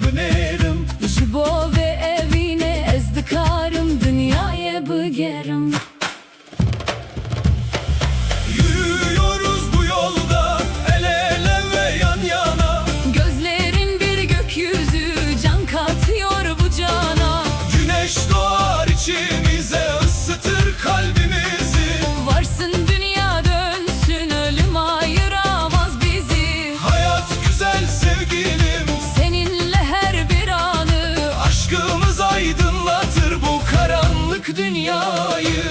بنێرم Ji bo vê evînê ez dikarim dünyayê bigerim. Yürüyoruz bu yolda el ele ve yan yana. Gözlerin bir gökyüzü, can katıyor bu cana. Güneş doğar içimize, ısıtır kalbimizi. Varsın dünya dönsün, ölüm ayıramaz bizi. Hayat güzel sevgilim, Seninle her bir anı, aşkımız aydınlatır bu karanlık dünyayı.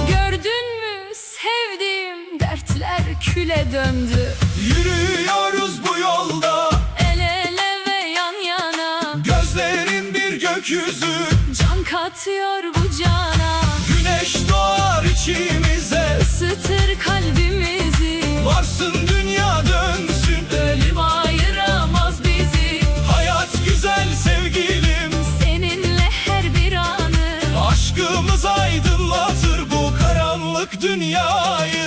gördün mü sevdiğim dertler küle döndü. Yürüyoruz bu yolda El ele ve yan yana, gözlerin bir gökyüzü. can katıyor bu cana. Güneş doğar içimize, Isıtır kalbimizi. varsın dünya dönsün. Ölüm ayıramaz bizi. Hayat güzel sevgilim, Seninle her bir anı, aşkımız aydınlatır bu karanlık dünyayı.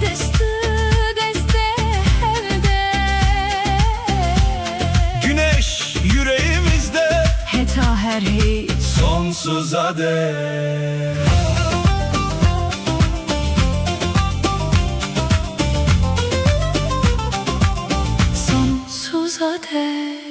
deste deste evde. Güneş yüreğimizde, Heta her hiç. sonsuza dek. Sonsuza dek.